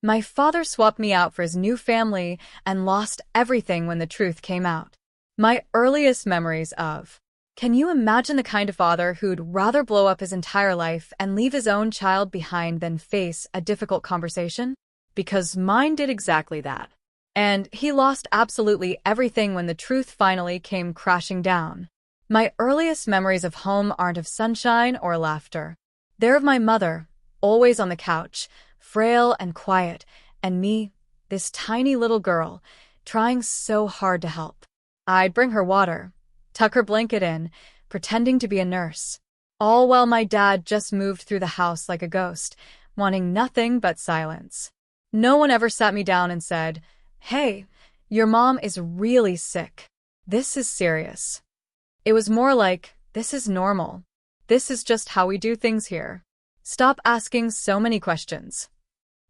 My father swapped me out for his new family and lost everything when the truth came out. My earliest memories of. Can you imagine the kind of father who'd rather blow up his entire life and leave his own child behind than face a difficult conversation? Because mine did exactly that. And he lost absolutely everything when the truth finally came crashing down. My earliest memories of home aren't of sunshine or laughter. They're of my mother, always on the couch, frail and quiet, and me, this tiny little girl, trying so hard to help. I'd bring her water, tuck her blanket in, pretending to be a nurse, all while my dad just moved through the house like a ghost, wanting nothing but silence. No one ever sat me down and said, "Hey, your mom is really sick. This is serious." It was more like, "This is normal. This is just how we do things here. Stop asking so many questions."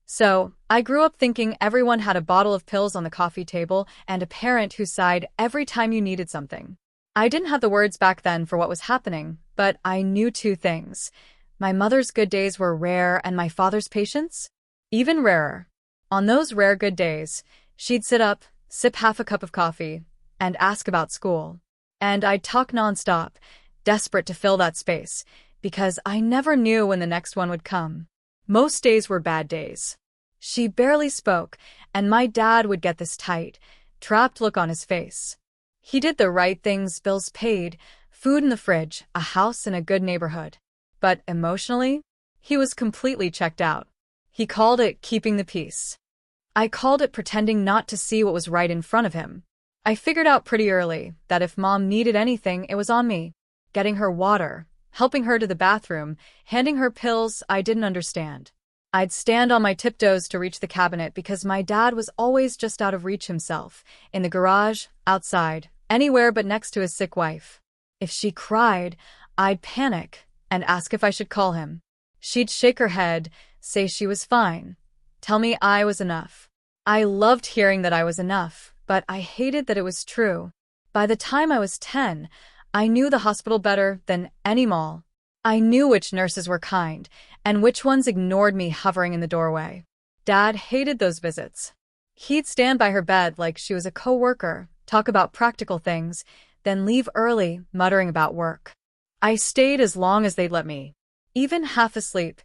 So, I grew up thinking everyone had a bottle of pills on the coffee table and a parent who sighed every time you needed something. I didn't have the words back then for what was happening, but I knew two things. My mother's good days were rare and my father's patience? Even rarer. On those rare good days, she'd sit up, sip half a cup of coffee, and ask about school. And I'd talk nonstop, desperate to fill that space, because I never knew when the next one would come. Most days were bad days. She barely spoke, and my dad would get this tight, trapped look on his face. He did the right things, bills paid, food in the fridge, a house in a good neighborhood. But emotionally, he was completely checked out. He called it keeping the peace. I called it pretending not to see what was right in front of him. I figured out pretty early that if mom needed anything, it was on me. Getting her water, helping her to the bathroom, handing her pills I didn't understand. I'd stand on my tiptoes to reach the cabinet because my dad was always just out of reach himself, in the garage, outside, anywhere but next to his sick wife. If she cried, I'd panic and ask if I should call him. She'd shake her head, say she was fine, tell me I was enough. I loved hearing that I was enough, but I hated that it was true. By the time I was 10, I knew the hospital better than any mall. I knew which nurses were kind, and which ones ignored me hovering in the doorway. Dad hated those visits. He'd stand by her bed like she was a coworker, talk about practical things, then leave early, muttering about work. I stayed as long as they'd let me. Even half asleep,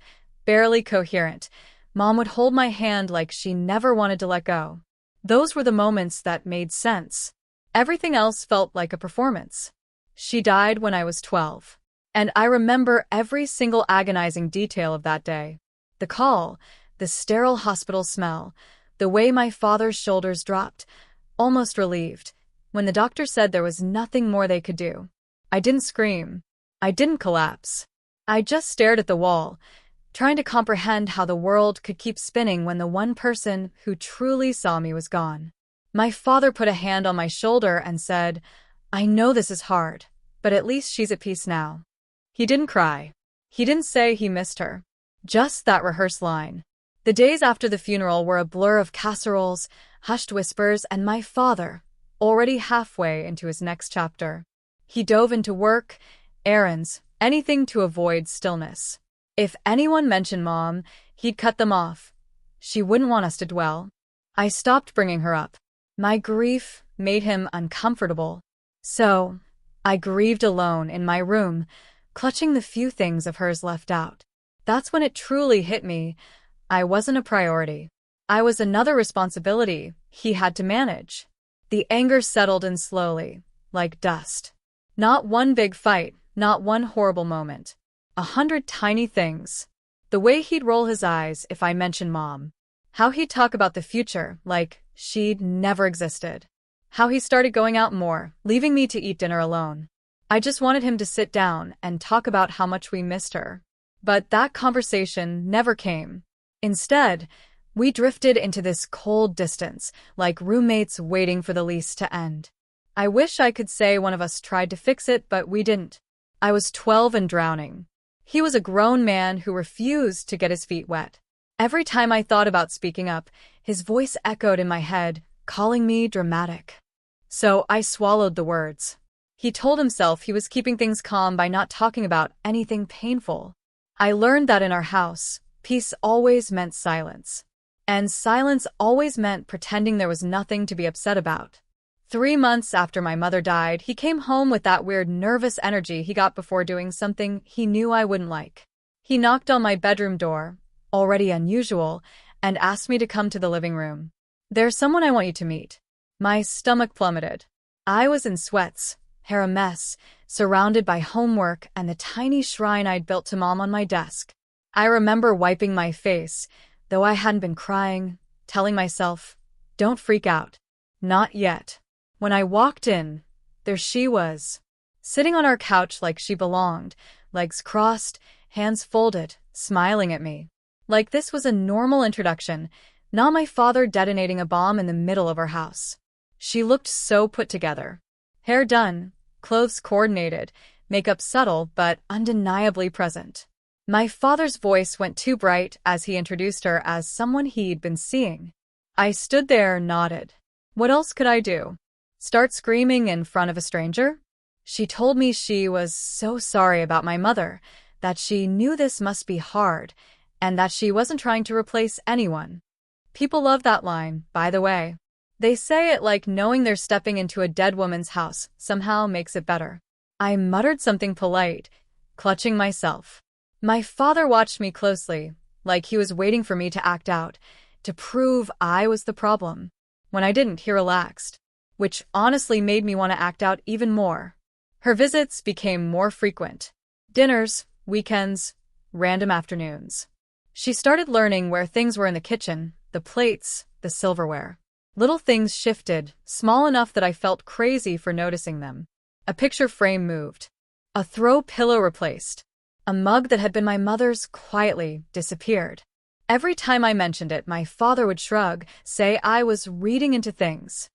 barely coherent, Mom would hold my hand like she never wanted to let go. Those were the moments that made sense. Everything else felt like a performance. She died when I was 12. And I remember every single agonizing detail of that day. The call, the sterile hospital smell, the way my father's shoulders dropped, almost relieved, when the doctor said there was nothing more they could do. I didn't scream. I didn't collapse. I just stared at the wall, trying to comprehend how the world could keep spinning when the one person who truly saw me was gone. My father put a hand on my shoulder and said, "I know this is hard, but at least she's at peace now." He didn't cry. He didn't say he missed her. Just that rehearsed line. The days after the funeral were a blur of casseroles, hushed whispers, and my father, already halfway into his next chapter. He dove into work, errands, anything to avoid stillness. If anyone mentioned Mom, he'd cut them off. She wouldn't want us to dwell. I stopped bringing her up. My grief made him uncomfortable. So, I grieved alone in my room, clutching the few things of hers left out. That's when it truly hit me. I wasn't a priority. I was another responsibility he had to manage. The anger settled in slowly, like dust. Not one big fight, not one horrible moment. 100 tiny things. The way he'd roll his eyes if I mentioned Mom. How he'd talk about the future like she'd never existed. How he started going out more, leaving me to eat dinner alone. I just wanted him to sit down and talk about how much we missed her. But that conversation never came. Instead, we drifted into this cold distance, like roommates waiting for the lease to end. I wish I could say one of us tried to fix it, but we didn't. I was 12 and drowning. He was a grown man who refused to get his feet wet. Every time I thought about speaking up, his voice echoed in my head, calling me dramatic. So I swallowed the words. He told himself he was keeping things calm by not talking about anything painful. I learned that in our house, peace always meant silence. And silence always meant pretending there was nothing to be upset about. 3 months after my mother died, he came home with that weird nervous energy he got before doing something he knew I wouldn't like. He knocked on my bedroom door, already unusual, and asked me to come to the living room. "There's someone I want you to meet." My stomach plummeted. I was in sweats, hair a mess, surrounded by homework and the tiny shrine I'd built to Mom on my desk. I remember wiping my face, though I hadn't been crying, telling myself, "Don't freak out. Not yet." When I walked in, there she was, sitting on our couch like she belonged, legs crossed, hands folded, smiling at me. Like this was a normal introduction, not my father detonating a bomb in the middle of our house. She looked so put together. Hair done, clothes coordinated, makeup subtle but undeniably present. My father's voice went too bright as he introduced her as someone he'd been seeing. I stood there, nodded. What else could I do? Start screaming in front of a stranger? She told me she was so sorry about my mother, that she knew this must be hard, and that she wasn't trying to replace anyone. People love that line, by the way. They say it like knowing they're stepping into a dead woman's house somehow makes it better. I muttered something polite, clutching myself. My father watched me closely, like he was waiting for me to act out, to prove I was the problem. When I didn't, he relaxed, which honestly made me want to act out even more. Her visits became more frequent. Dinners, weekends, random afternoons. She started learning where things were in the kitchen, the plates, the silverware. Little things shifted, small enough that I felt crazy for noticing them. A picture frame moved. A throw pillow replaced. A mug that had been my mother's quietly disappeared. Every time I mentioned it, my father would shrug, say I was reading into things.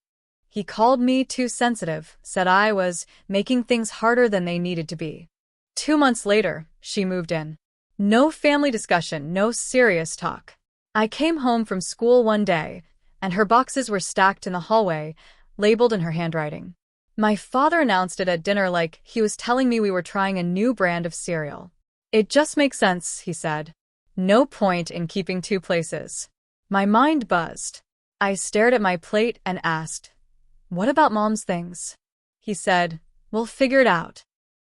He called me too sensitive, said I was making things harder than they needed to be. 2 months later, she moved in. No family discussion, no serious talk. I came home from school one day, and her boxes were stacked in the hallway, labeled in her handwriting. My father announced it at dinner like he was telling me we were trying a new brand of cereal. "It just makes sense," he said. "No point in keeping two places." My mind buzzed. I stared at my plate and asked, "What about Mom's things?" He said, "We'll figure it out."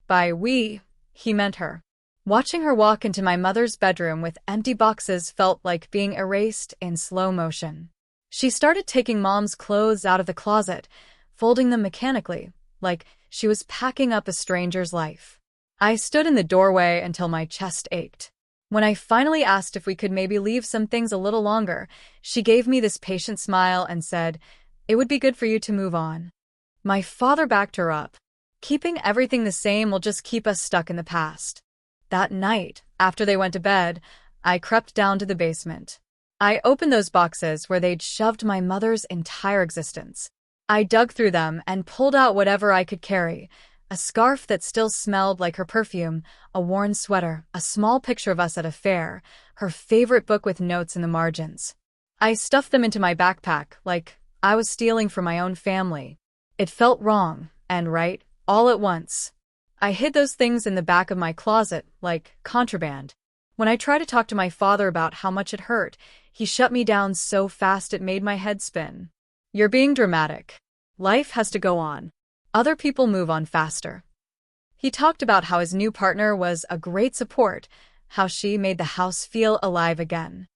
By we, he meant her. Watching her walk into my mother's bedroom with empty boxes felt like being erased in slow motion. She started taking Mom's clothes out of the closet, folding them mechanically, like she was packing up a stranger's life. I stood in the doorway until my chest ached. When I finally asked if we could maybe leave some things a little longer, she gave me this patient smile and said, "It would be good for you to move on." My father backed her up. "Keeping everything the same will just keep us stuck in the past." That night, after they went to bed, I crept down to the basement. I opened those boxes where they'd shoved my mother's entire existence. I dug through them and pulled out whatever I could carry. A scarf that still smelled like her perfume, a worn sweater, a small picture of us at a fair, her favorite book with notes in the margins. I stuffed them into my backpack like I was stealing from my own family. It felt wrong and right, all at once. I hid those things in the back of my closet, like contraband. When I tried to talk to my father about how much it hurt, he shut me down so fast it made my head spin. "You're being dramatic. Life has to go on. Other people move on faster." He talked about how his new partner was a great support, how she made the house feel alive again.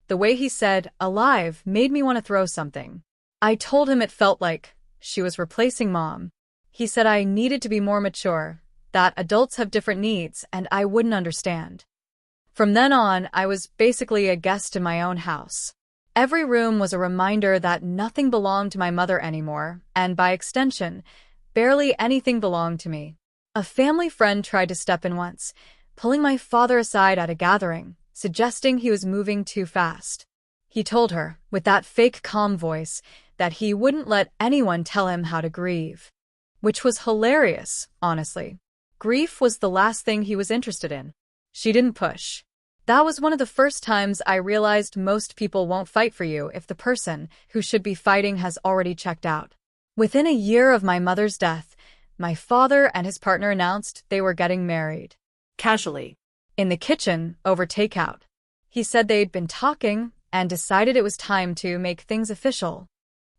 The way he said alive made me want to throw something. I told him it felt like she was replacing Mom. He said I needed to be more mature, that adults have different needs and I wouldn't understand. From then on, I was basically a guest in my own house. Every room was a reminder that nothing belonged to my mother anymore, and by extension, barely anything belonged to me. A family friend tried to step in once, pulling my father aside at a gathering, suggesting he was moving too fast. He told her, with that fake calm voice, that he wouldn't let anyone tell him how to grieve. Which was hilarious, honestly. Grief was the last thing he was interested in. She didn't push. That was one of the first times I realized most people won't fight for you if the person who should be fighting has already checked out. Within a year of my mother's death, my father and his partner announced they were getting married. Casually. In the kitchen, over takeout. He said they'd been talking, and decided it was time to make things official.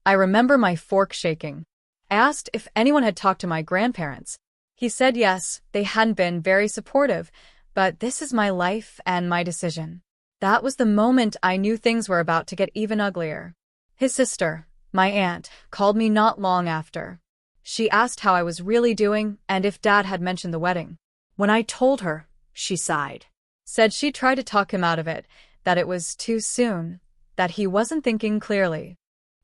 I remember my fork shaking. I asked if anyone had talked to my grandparents. He said yes, they hadn't been very supportive, but this is my life and my decision. That was the moment I knew things were about to get even uglier. His sister, my aunt, called me not long after. She asked how I was really doing and if Dad had mentioned the wedding. When I told her, she sighed. Said she tried to talk him out of it, that it was too soon, that he wasn't thinking clearly.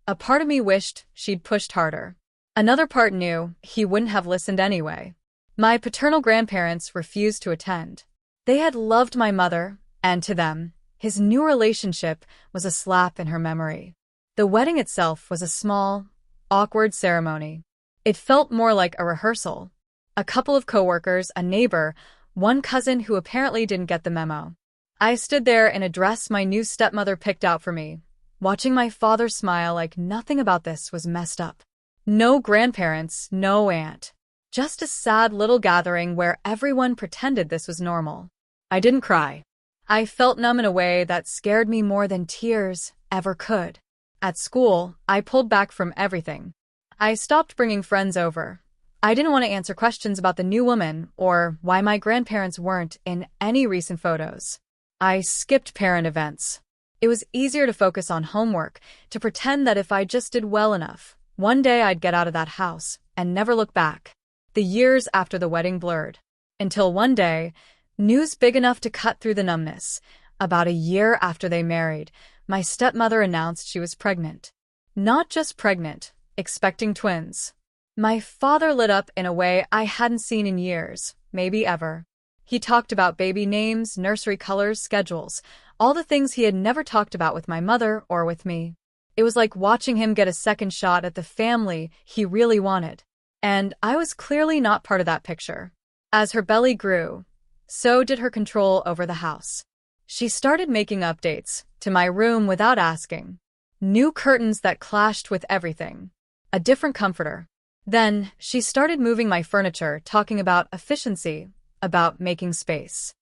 A part of me wished she'd pushed harder. Another part knew he wouldn't have listened anyway. My paternal grandparents refused to attend. They had loved my mother, and to them, his new relationship was a slap in her memory. The wedding itself was a small, awkward ceremony. It felt more like a rehearsal. A couple of coworkers, a neighbor, one cousin who apparently didn't get the memo. I stood there in a dress my new stepmother picked out for me, watching my father smile like nothing about this was messed up. No grandparents, no aunt. Just a sad little gathering where everyone pretended this was normal. I didn't cry. I felt numb in a way that scared me more than tears ever could. At school, I pulled back from everything. I stopped bringing friends over. I didn't want to answer questions about the new woman or why my grandparents weren't in any recent photos. I skipped parent events. It was easier to focus on homework, to pretend that if I just did well enough, one day I'd get out of that house and never look back. The years after the wedding blurred. Until one day, news big enough to cut through the numbness. About a year after they married, my stepmother announced she was pregnant. Not just pregnant, expecting twins. My father lit up in a way I hadn't seen in years, maybe ever. He talked about baby names, nursery colors, schedules, all the things he had never talked about with my mother or with me. It was like watching him get a second shot at the family he really wanted. And I was clearly not part of that picture. As her belly grew, so did her control over the house. She started making updates to my room without asking. New curtains that clashed with everything. A different comforter. Then, she started moving my furniture, talking about efficiency, about making space.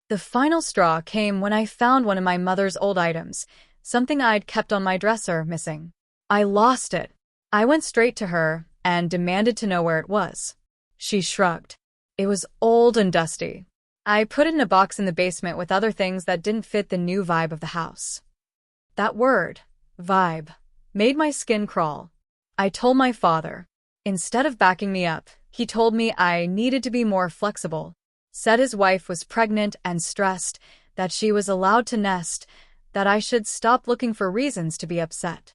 The final straw came when I found one of my mother's old items, something I'd kept on my dresser, missing. I lost it. I went straight to her and demanded to know where it was. She shrugged. It was old and dusty. I put it in a box in the basement with other things that didn't fit the new vibe of the house. That word, vibe, made my skin crawl. I told my father. Instead of backing me up, he told me I needed to be more flexible. Said his wife was pregnant and stressed, that she was allowed to nest, that I should stop looking for reasons to be upset.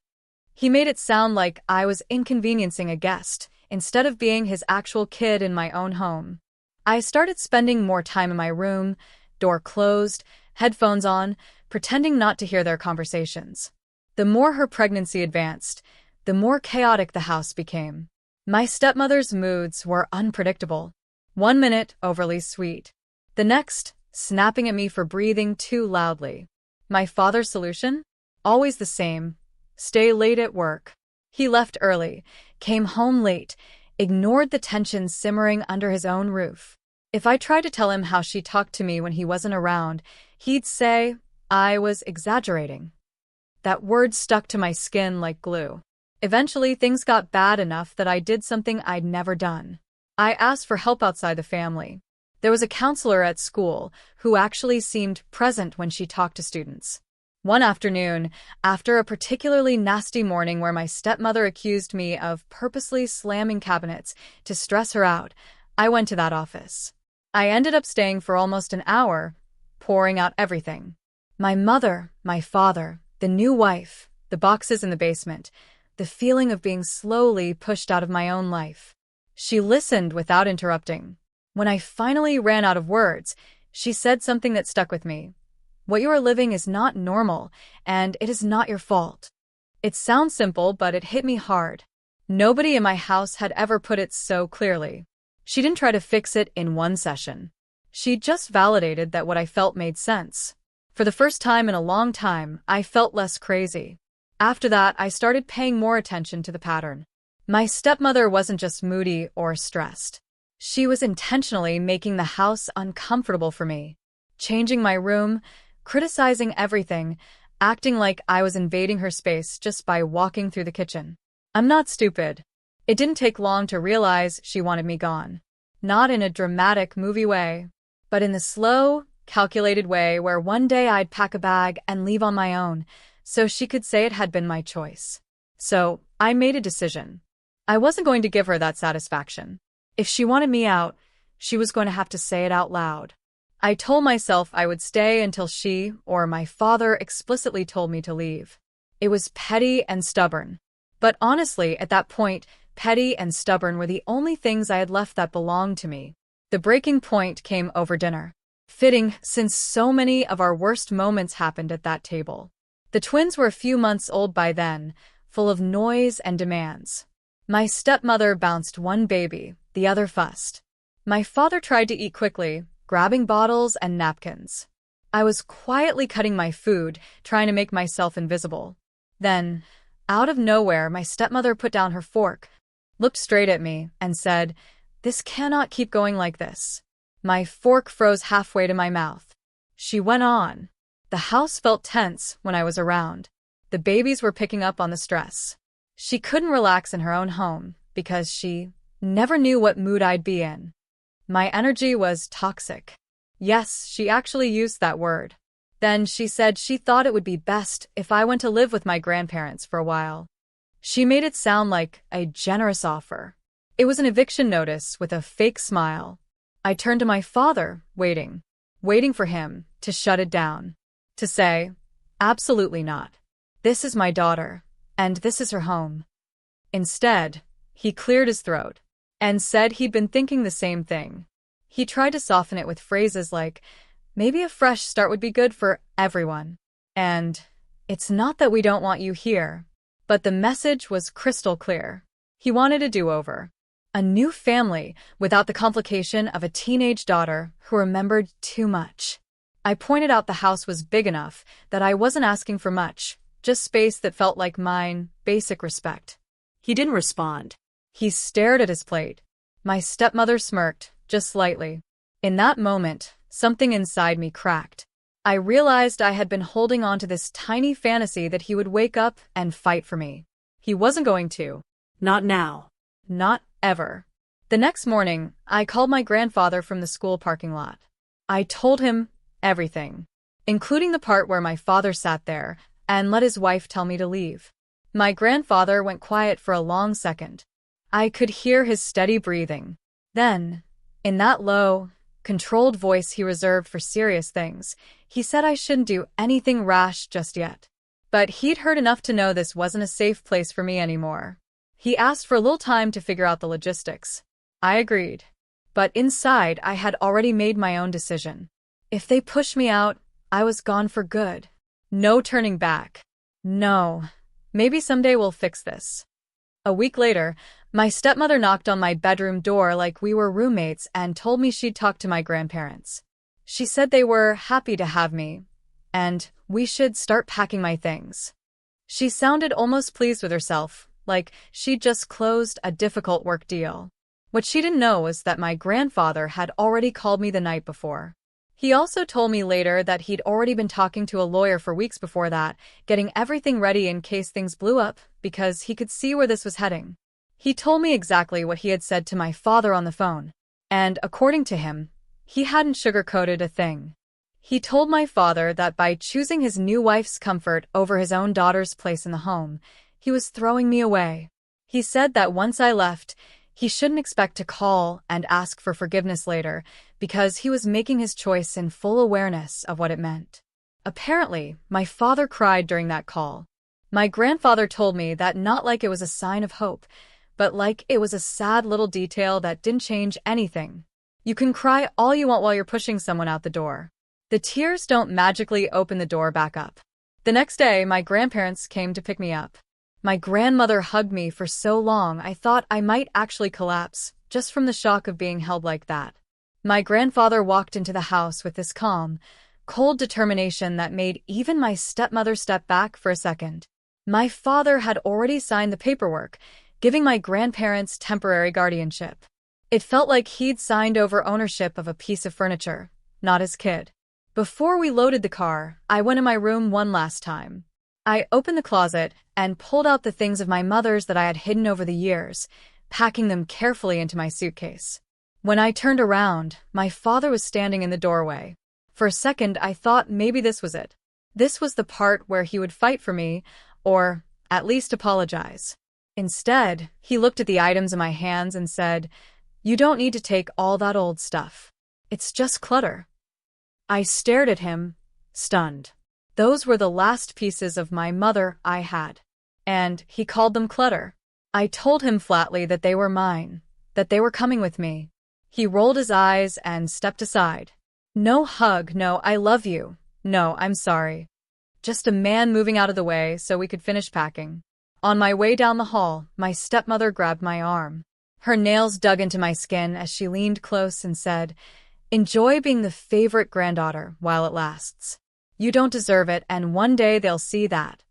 He made it sound like I was inconveniencing a guest, instead of being his actual kid in my own home. I started spending more time in my room, door closed, headphones on, pretending not to hear their conversations. The more her pregnancy advanced, the more chaotic the house became. My stepmother's moods were unpredictable. One minute, overly sweet. The next, snapping at me for breathing too loudly. My father's solution? Always the same. Stay late at work. He left early, came home late, ignored the tension simmering under his own roof. If I tried to tell him how she talked to me when he wasn't around, he'd say I was exaggerating. That word stuck to my skin like glue. Eventually, things got bad enough that I did something I'd never done. I asked for help outside the family. There was a counselor at school who actually seemed present when she talked to students. One afternoon, after a particularly nasty morning where my stepmother accused me of purposely slamming cabinets to stress her out, I went to that office. I ended up staying for almost an hour, pouring out everything. My mother, my father, the new wife, the boxes in the basement, the feeling of being slowly pushed out of my own life. She listened without interrupting. When I finally ran out of words, she said something that stuck with me. What you are living is not normal, and it is not your fault. It sounds simple, but it hit me hard. Nobody in my house had ever put it so clearly. She didn't try to fix it in one session. She just validated that what I felt made sense. For the first time in a long time, I felt less crazy. After that, I started paying more attention to the pattern. My stepmother wasn't just moody or stressed. She was intentionally making the house uncomfortable for me. Changing my room, criticizing everything, acting like I was invading her space just by walking through the kitchen. I'm not stupid. It didn't take long to realize she wanted me gone. Not in a dramatic movie way, but in the slow, calculated way where one day I'd pack a bag and leave on my own, so she could say it had been my choice. So, I made a decision. I wasn't going to give her that satisfaction. If she wanted me out, she was going to have to say it out loud. I told myself I would stay until she or my father explicitly told me to leave. It was petty and stubborn. But honestly, at that point, petty and stubborn were the only things I had left that belonged to me. The breaking point came over dinner. Fitting, since so many of our worst moments happened at that table. The twins were a few months old by then, full of noise and demands. My stepmother bounced one baby, the other fussed. My father tried to eat quickly, grabbing bottles and napkins. I was quietly cutting my food, trying to make myself invisible. Then, out of nowhere, my stepmother put down her fork, looked straight at me, and said, "This cannot keep going like this." My fork froze halfway to my mouth. She went on. The house felt tense when I was around. The babies were picking up on the stress. She couldn't relax in her own home because she never knew what mood I'd be in. My energy was toxic. Yes, she actually used that word. Then she said she thought it would be best if I went to live with my grandparents for a while. She made it sound like a generous offer. It was an eviction notice with a fake smile. I turned to my father, waiting for him to shut it down, to say, "Absolutely not. This is my daughter, and this is her home." Instead, he cleared his throat and said he'd been thinking the same thing. He tried to soften it with phrases like, "Maybe a fresh start would be good for everyone." And, "It's not that we don't want you here." But the message was crystal clear. He wanted a do-over. A new family without the complication of a teenage daughter who remembered too much. I pointed out the house was big enough that I wasn't asking for much, just space that felt like mine, basic respect. He didn't respond. He stared at his plate. My stepmother smirked, just slightly. In that moment, something inside me cracked. I realized I had been holding on to this tiny fantasy that he would wake up and fight for me. He wasn't going to. Not now. Not ever. The next morning, I called my grandfather from the school parking lot. I told him everything, including the part where my father sat there and let his wife tell me to leave. My grandfather went quiet for a long second. I could hear his steady breathing. Then, in that low, controlled voice he reserved for serious things, he said I shouldn't do anything rash just yet. But he'd heard enough to know this wasn't a safe place for me anymore. He asked for a little time to figure out the logistics. I agreed. But inside, I had already made my own decision. If they pushed me out, I was gone for good. No turning back. No. Maybe someday we'll fix this. A week later, my stepmother knocked on my bedroom door like we were roommates and told me she'd talked to my grandparents. She said they were happy to have me, and we should start packing my things. She sounded almost pleased with herself, like she'd just closed a difficult work deal. What she didn't know was that my grandfather had already called me the night before. He also told me later that he'd already been talking to a lawyer for weeks before that, getting everything ready in case things blew up, because he could see where this was heading. He told me exactly what he had said to my father on the phone, and according to him, he hadn't sugarcoated a thing. He told my father that by choosing his new wife's comfort over his own daughter's place in the home, he was throwing me away. He said that once I left, he shouldn't expect to call and ask for forgiveness later, because he was making his choice in full awareness of what it meant. Apparently, my father cried during that call. My grandfather told me that not like it was a sign of hope, but like it was a sad little detail that didn't change anything. You can cry all you want while you're pushing someone out the door. The tears don't magically open the door back up. The next day, my grandparents came to pick me up. My grandmother hugged me for so long I thought I might actually collapse, just from the shock of being held like that. My grandfather walked into the house with this calm, cold determination that made even my stepmother step back for a second. My father had already signed the paperwork, giving my grandparents temporary guardianship. It felt like he'd signed over ownership of a piece of furniture, not his kid. Before we loaded the car, I went in my room one last time. I opened the closet and pulled out the things of my mother's that I had hidden over the years, packing them carefully into my suitcase. When I turned around, my father was standing in the doorway. For a second, I thought maybe this was it. This was the part where he would fight for me, or at least apologize. Instead, he looked at the items in my hands and said, "You don't need to take all that old stuff. It's just clutter." I stared at him, stunned. Those were the last pieces of my mother I had. And he called them clutter. I told him flatly that they were mine, that they were coming with me. He rolled his eyes and stepped aside. No hug, no "I love you," no "I'm sorry." Just a man moving out of the way so we could finish packing. On my way down the hall, my stepmother grabbed my arm. Her nails dug into my skin as she leaned close and said, "Enjoy being the favorite granddaughter while it lasts. You don't deserve it, and one day they'll see that."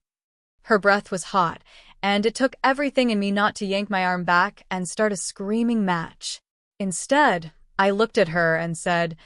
Her breath was hot, and it took everything in me not to yank my arm back and start a screaming match. Instead, I looked at her and said,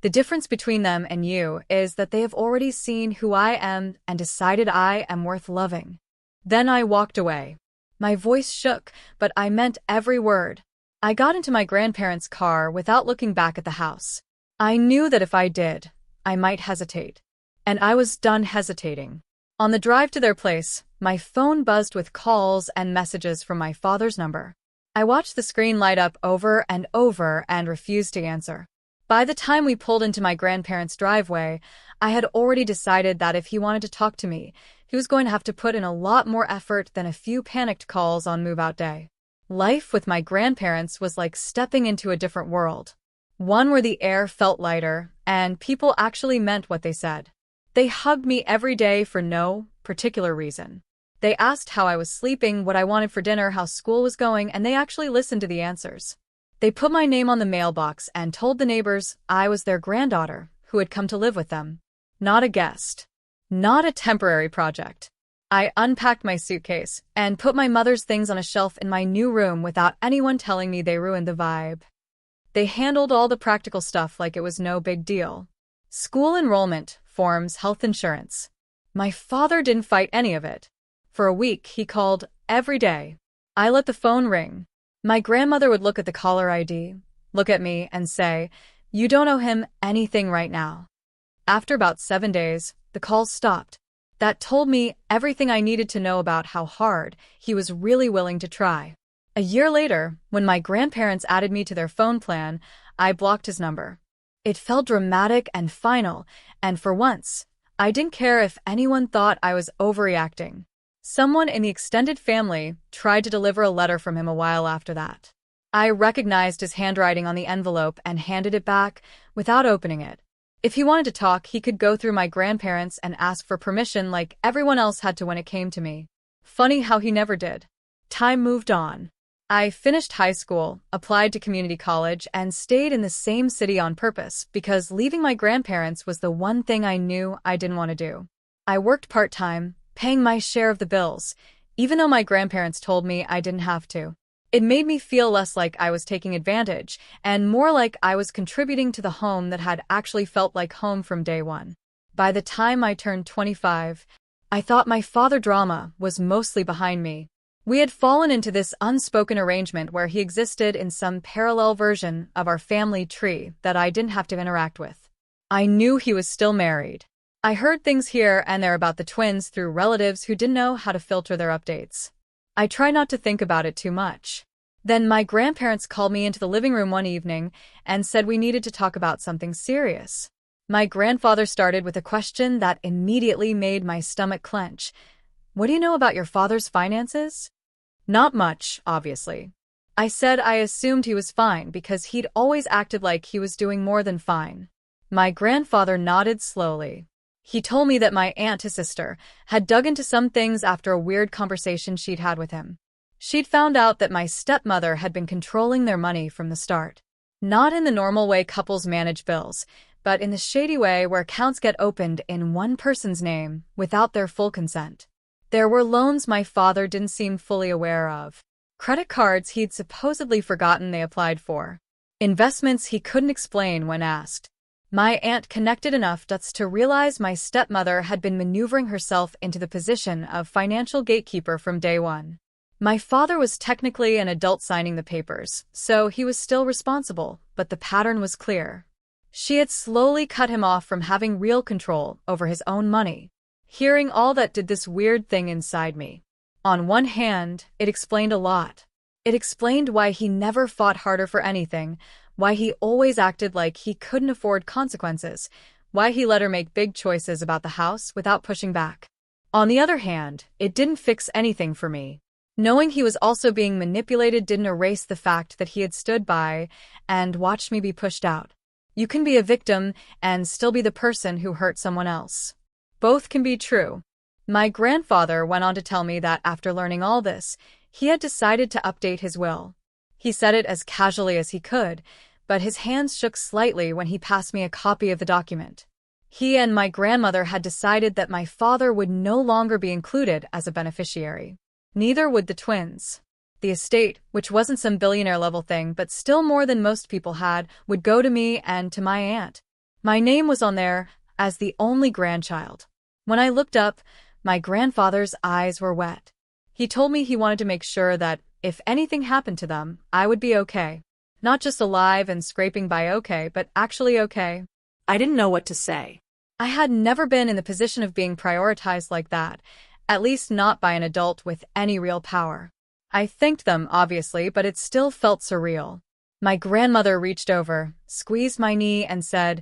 "The difference between them and you is that they have already seen who I am and decided I am worth loving." Then I walked away. My voice shook, but I meant every word. I got into my grandparents' car without looking back at the house. I knew that if I did, I might hesitate. And I was done hesitating. On the drive to their place, my phone buzzed with calls and messages from my father's number. I watched the screen light up over and over and refused to answer. By the time we pulled into my grandparents' driveway, I had already decided that if he wanted to talk to me, he was going to have to put in a lot more effort than a few panicked calls on move-out day. Life with my grandparents was like stepping into a different world. One where the air felt lighter, and people actually meant what they said. They hugged me every day for no particular reason. They asked how I was sleeping, what I wanted for dinner, how school was going, and they actually listened to the answers. They put my name on the mailbox and told the neighbors I was their granddaughter who had come to live with them. Not a guest. Not a temporary project. I unpacked my suitcase and put my mother's things on a shelf in my new room without anyone telling me they ruined the vibe. They handled all the practical stuff like it was no big deal. School enrollment, forms, health insurance. My father didn't fight any of it. For a week, he called every day. I let the phone ring. My grandmother would look at the caller ID, look at me, and say, "You don't owe him anything right now." After about 7 days, the calls stopped. That told me everything I needed to know about how hard he was really willing to try. A year later, when my grandparents added me to their phone plan, I blocked his number. It felt dramatic and final, and for once, I didn't care if anyone thought I was overreacting. Someone in the extended family tried to deliver a letter from him a while after that. I recognized his handwriting on the envelope and handed it back without opening it. If he wanted to talk, he could go through my grandparents and ask for permission like everyone else had to when it came to me. Funny how he never did. Time moved on. I finished high school, applied to community college, and stayed in the same city on purpose because leaving my grandparents was the one thing I knew I didn't want to do. I worked part-time, paying my share of the bills, even though my grandparents told me I didn't have to. It made me feel less like I was taking advantage and more like I was contributing to the home that had actually felt like home from day one. By the time I turned 25, I thought my father drama was mostly behind me. We had fallen into this unspoken arrangement where he existed in some parallel version of our family tree that I didn't have to interact with. I knew he was still married. I heard things here and there about the twins through relatives who didn't know how to filter their updates. I try not to think about it too much. Then my grandparents called me into the living room one evening and said we needed to talk about something serious. My grandfather started with a question that immediately made my stomach clench. "What do you know about your father's finances?" Not much, obviously. I said I assumed he was fine because he'd always acted like he was doing more than fine. My grandfather nodded slowly. He told me that my aunt, his sister, had dug into some things after a weird conversation she'd had with him. She'd found out that my stepmother had been controlling their money from the start. Not in the normal way couples manage bills, but in the shady way where accounts get opened in one person's name without their full consent. There were loans my father didn't seem fully aware of. Credit cards he'd supposedly forgotten they applied for. Investments he couldn't explain when asked. My aunt connected enough dots to realize my stepmother had been maneuvering herself into the position of financial gatekeeper from day one. My father was technically an adult signing the papers, so he was still responsible, but the pattern was clear. She had slowly cut him off from having real control over his own money. Hearing all that did this weird thing inside me. On one hand, it explained a lot. It explained why he never fought harder for anything, why he always acted like he couldn't afford consequences, why he let her make big choices about the house without pushing back. On the other hand, it didn't fix anything for me. Knowing he was also being manipulated didn't erase the fact that he had stood by and watched me be pushed out. You can be a victim and still be the person who hurt someone else. Both can be true. My grandfather went on to tell me that after learning all this, he had decided to update his will. He said it as casually as he could, but his hands shook slightly when he passed me a copy of the document. He and my grandmother had decided that my father would no longer be included as a beneficiary. Neither would the twins. The estate, which wasn't some billionaire-level thing but still more than most people had, would go to me and to my aunt. My name was on there as the only grandchild. When I looked up, my grandfather's eyes were wet. He told me he wanted to make sure that, if anything happened to them, I would be okay. Not just alive and scraping by okay, but actually okay. I didn't know what to say. I had never been in the position of being prioritized like that, at least not by an adult with any real power. I thanked them, obviously, but it still felt surreal. My grandmother reached over, squeezed my knee, and said,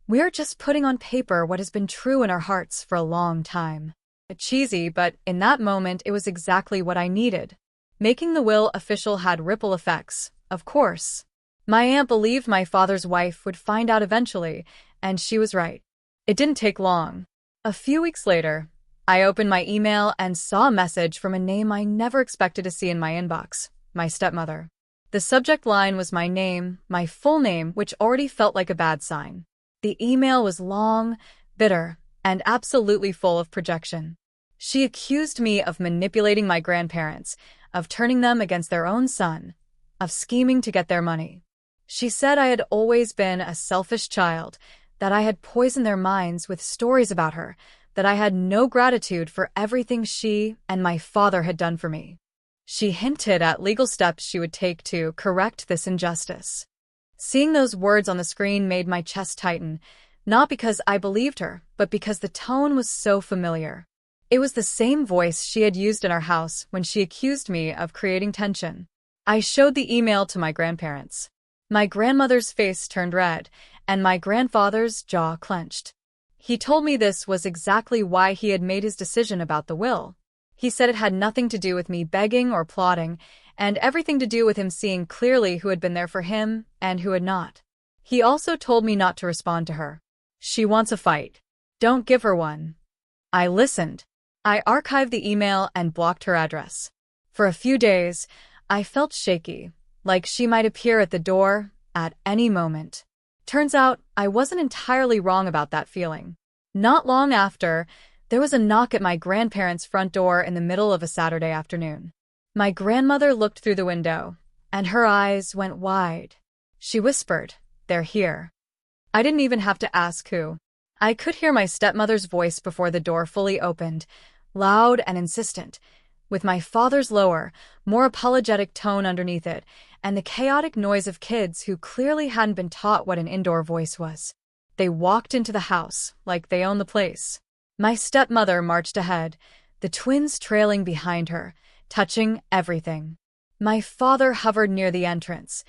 "We're just putting on paper what has been true in our hearts for a long time." Cheesy, but in that moment it was exactly what I needed. Making the will official had ripple effects, of course. My aunt believed my father's wife would find out eventually, and she was right. It didn't take long. A few weeks later, I opened my email and saw a message from a name I never expected to see in my inbox, my stepmother. The subject line was my name, my full name, which already felt like a bad sign. The email was long, bitter, and absolutely full of projection. She accused me of manipulating my grandparents, of turning them against their own son, of scheming to get their money. She said I had always been a selfish child, that I had poisoned their minds with stories about her, that I had no gratitude for everything she and my father had done for me. She hinted at legal steps she would take to correct this injustice. Seeing those words on the screen made my chest tighten, not because I believed her, but because the tone was so familiar. It was the same voice she had used in our house when she accused me of creating tension. I showed the email to my grandparents. My grandmother's face turned red, and my grandfather's jaw clenched. He told me this was exactly why he had made his decision about the will. He said it had nothing to do with me begging or plotting, and everything to do with him seeing clearly who had been there for him and who had not. He also told me not to respond to her. She wants a fight. Don't give her one. I listened. I archived the email and blocked her address. For a few days, I felt shaky, like she might appear at the door at any moment. Turns out, I wasn't entirely wrong about that feeling. Not long after, there was a knock at my grandparents' front door in the middle of a Saturday afternoon. My grandmother looked through the window, and her eyes went wide. She whispered, "They're here." I didn't even have to ask who. I could hear my stepmother's voice before the door fully opened, loud and insistent, with my father's lower, more apologetic tone underneath it, and the chaotic noise of kids who clearly hadn't been taught what an indoor voice was. They walked into the house like they owned the place. My stepmother marched ahead, the twins trailing behind her, touching everything. My father hovered near the entrance,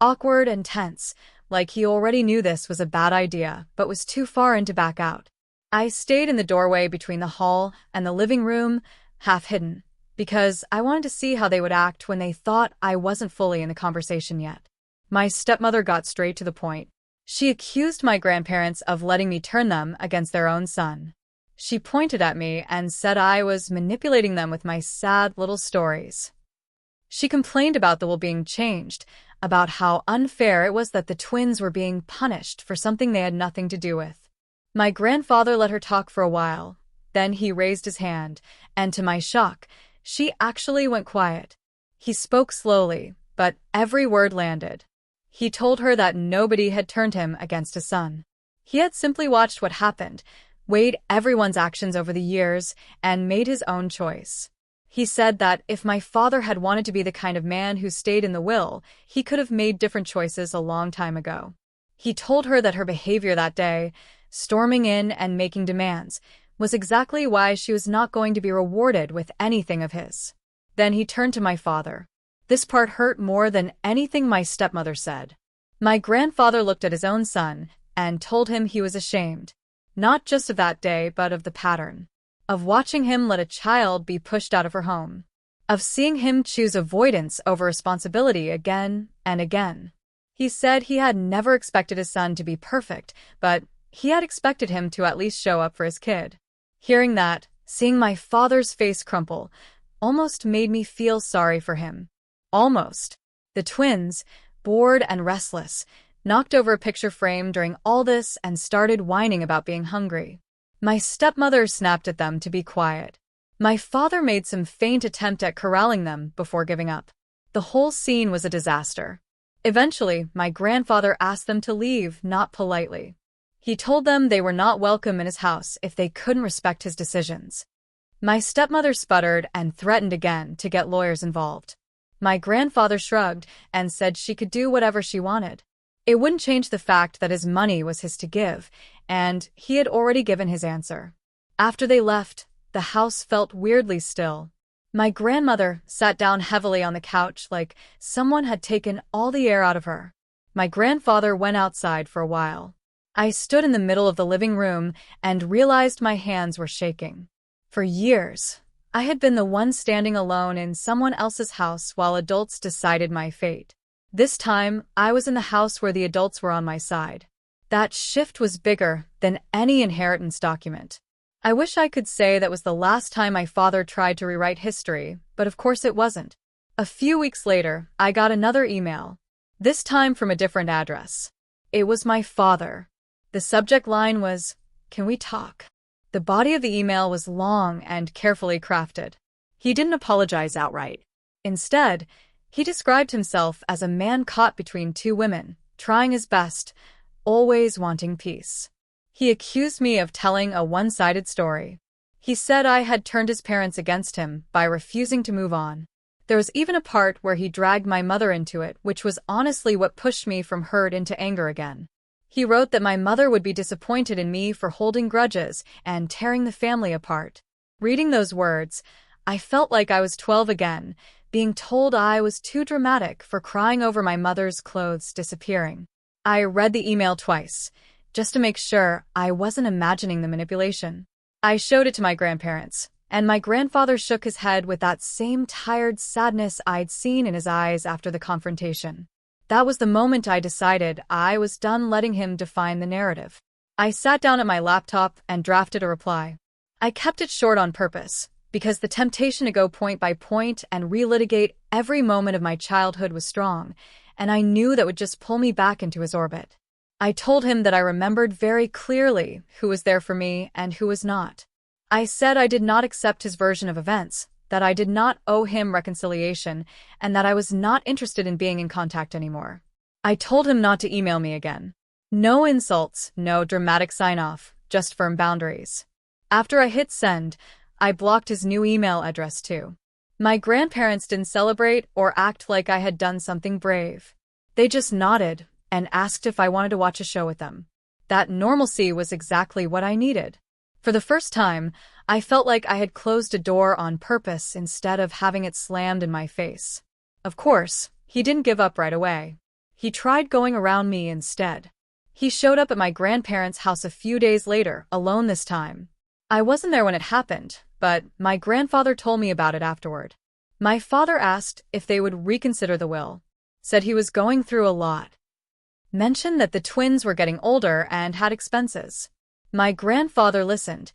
awkward and tense, like he already knew this was a bad idea, but was too far in to back out. I stayed in the doorway between the hall and the living room, half hidden, because I wanted to see how they would act when they thought I wasn't fully in the conversation yet. My stepmother got straight to the point. She accused my grandparents of letting me turn them against their own son. She pointed at me and said I was manipulating them with my sad little stories. She complained about the will being changed, about how unfair it was that the twins were being punished for something they had nothing to do with. My grandfather let her talk for a while. Then he raised his hand, and to my shock, she actually went quiet. He spoke slowly, but every word landed. He told her that nobody had turned him against his son. He had simply watched what happened, weighed everyone's actions over the years, and made his own choice. He said that if my father had wanted to be the kind of man who stayed in the will, he could have made different choices a long time ago. He told her that her behavior that day, storming in and making demands, was exactly why she was not going to be rewarded with anything of his. Then he turned to my father. This part hurt more than anything my stepmother said. My grandfather looked at his own son and told him he was ashamed, not just of that day but of the pattern, of watching him let a child be pushed out of her home, of seeing him choose avoidance over responsibility again and again. He said he had never expected his son to be perfect, but he had expected him to at least show up for his kid. Hearing that, seeing my father's face crumple, almost made me feel sorry for him. Almost. The twins, bored and restless, knocked over a picture frame during all this and started whining about being hungry. My stepmother snapped at them to be quiet. My father made some faint attempt at corralling them before giving up. The whole scene was a disaster. Eventually, my grandfather asked them to leave, not politely. He told them they were not welcome in his house if they couldn't respect his decisions. My stepmother sputtered and threatened again to get lawyers involved. My grandfather shrugged and said she could do whatever she wanted. It wouldn't change the fact that his money was his to give, and he had already given his answer. After they left, the house felt weirdly still. My grandmother sat down heavily on the couch like someone had taken all the air out of her. My grandfather went outside for a while. I stood in the middle of the living room and realized my hands were shaking. For years, I had been the one standing alone in someone else's house while adults decided my fate. This time, I was in the house where the adults were on my side. That shift was bigger than any inheritance document. I wish I could say that was the last time my father tried to rewrite history, but of course it wasn't. A few weeks later, I got another email, this time from a different address. It was my father. The subject line was, "Can we talk?" The body of the email was long and carefully crafted. He didn't apologize outright. Instead, he described himself as a man caught between two women, trying his best, always wanting peace. He accused me of telling a one-sided story. He said I had turned his parents against him by refusing to move on. There was even a part where he dragged my mother into it, which was honestly what pushed me from hurt into anger again. He wrote that my mother would be disappointed in me for holding grudges and tearing the family apart. Reading those words, I felt like I was 12 again, being told I was too dramatic for crying over my mother's clothes disappearing. I read the email twice, just to make sure I wasn't imagining the manipulation. I showed it to my grandparents, and my grandfather shook his head with that same tired sadness I'd seen in his eyes after the confrontation. That was the moment I decided I was done letting him define the narrative. I sat down at my laptop and drafted a reply. I kept it short on purpose, because the temptation to go point by point and relitigate every moment of my childhood was strong, and I knew that would just pull me back into his orbit. I told him that I remembered very clearly who was there for me and who was not. I said I did not accept his version of events, that I did not owe him reconciliation, and that I was not interested in being in contact anymore. I told him not to email me again. No insults, no dramatic sign-off, just firm boundaries. After I hit send, I blocked his new email address too. My grandparents didn't celebrate or act like I had done something brave. They just nodded and asked if I wanted to watch a show with them. That normalcy was exactly what I needed. For the first time, I felt like I had closed a door on purpose instead of having it slammed in my face. Of course, he didn't give up right away. He tried going around me instead. He showed up at my grandparents' house a few days later, alone this time. I wasn't there when it happened, but my grandfather told me about it afterward. My father asked if they would reconsider the will, said he was going through a lot. Mentioned that the twins were getting older and had expenses. My grandfather listened,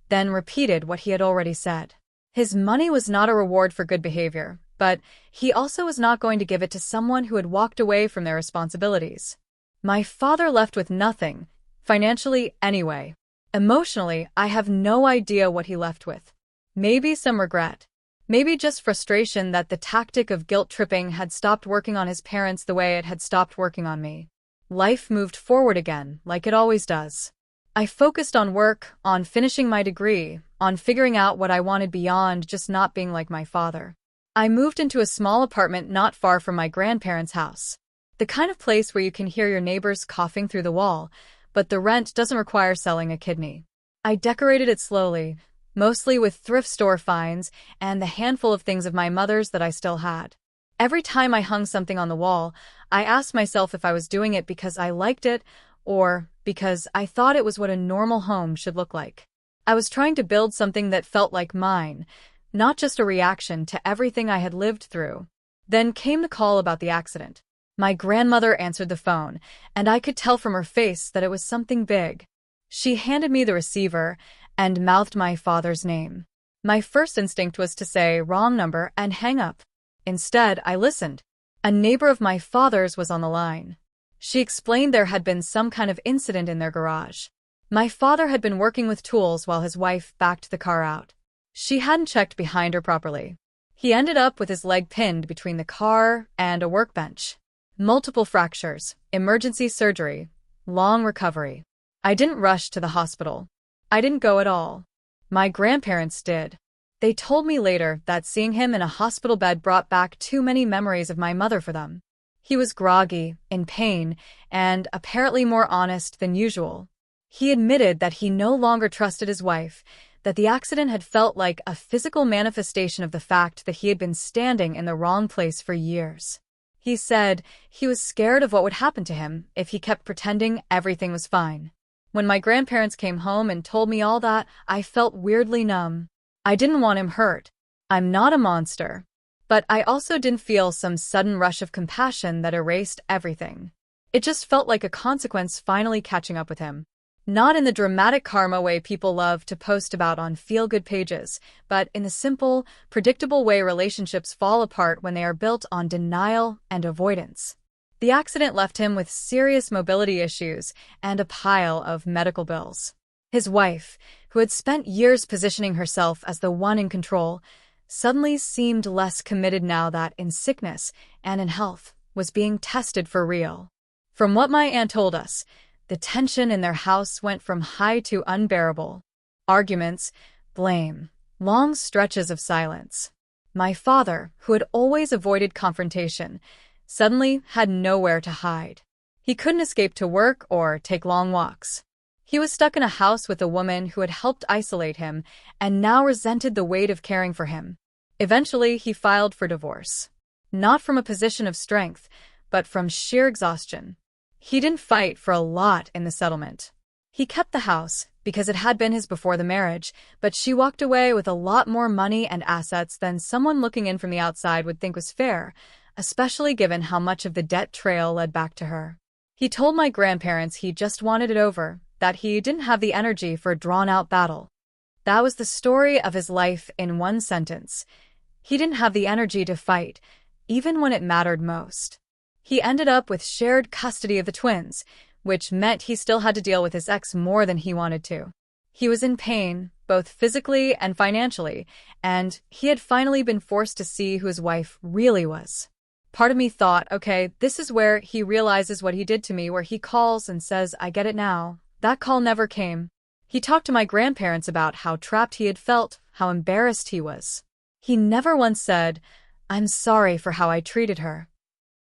then repeated what he had already said. His money was not a reward for good behavior, but he also was not going to give it to someone who had walked away from their responsibilities. My father left with nothing, financially anyway. Emotionally, I have no idea what he left with. Maybe some regret. Maybe just frustration that the tactic of guilt-tripping had stopped working on his parents the way it had stopped working on me. Life moved forward again, like it always does. I focused on work, on finishing my degree, on figuring out what I wanted beyond just not being like my father. I moved into a small apartment not far from my grandparents' house. The kind of place where you can hear your neighbors coughing through the wall, but the rent doesn't require selling a kidney. I decorated it slowly, mostly with thrift store finds and the handful of things of my mother's that I still had. Every time I hung something on the wall, I asked myself if I was doing it because I liked it or because I thought it was what a normal home should look like. I was trying to build something that felt like mine, not just a reaction to everything I had lived through. Then came the call about the accident. My grandmother answered the phone, and I could tell from her face that it was something big. She handed me the receiver and mouthed my father's name. My first instinct was to say, "Wrong number," and hang up. Instead, I listened. A neighbor of my father's was on the line. She explained there had been some kind of incident in their garage. My father had been working with tools while his wife backed the car out. She hadn't checked behind her properly. He ended up with his leg pinned between the car and a workbench. Multiple fractures, emergency surgery, long recovery. I didn't rush to the hospital. I didn't go at all. My grandparents did. They told me later that seeing him in a hospital bed brought back too many memories of my mother for them. He was groggy, in pain, and apparently more honest than usual. He admitted that he no longer trusted his wife, that the accident had felt like a physical manifestation of the fact that he had been standing in the wrong place for years. He said he was scared of what would happen to him if he kept pretending everything was fine. When my grandparents came home and told me all that, I felt weirdly numb. I didn't want him hurt. I'm not a monster. But I also didn't feel some sudden rush of compassion that erased everything. It just felt like a consequence finally catching up with him. Not in the dramatic karma way people love to post about on feel-good pages, but in the simple, predictable way relationships fall apart when they are built on denial and avoidance. The accident left him with serious mobility issues and a pile of medical bills. His wife, who had spent years positioning herself as the one in control, suddenly seemed less committed now that, in sickness and in health, was being tested for real. From what my aunt told us, the tension in their house went from high to unbearable. Arguments, blame, long stretches of silence. My father, who had always avoided confrontation, suddenly had nowhere to hide. He couldn't escape to work or take long walks. He was stuck in a house with a woman who had helped isolate him and now resented the weight of caring for him. Eventually, he filed for divorce. Not from a position of strength, but from sheer exhaustion. He didn't fight for a lot in the settlement. He kept the house because it had been his before the marriage, but she walked away with a lot more money and assets than someone looking in from the outside would think was fair, especially given how much of the debt trail led back to her. He told my grandparents he just wanted it over, that he didn't have the energy for a drawn-out battle. That was the story of his life in one sentence. He didn't have the energy to fight, even when it mattered most. He ended up with shared custody of the twins, which meant he still had to deal with his ex more than he wanted to. He was in pain, both physically and financially, and he had finally been forced to see who his wife really was. Part of me thought, okay, this is where he realizes what he did to me, where he calls and says, "I get it now." That call never came. He talked to my grandparents about how trapped he had felt, how embarrassed he was. He never once said, "I'm sorry for how I treated her."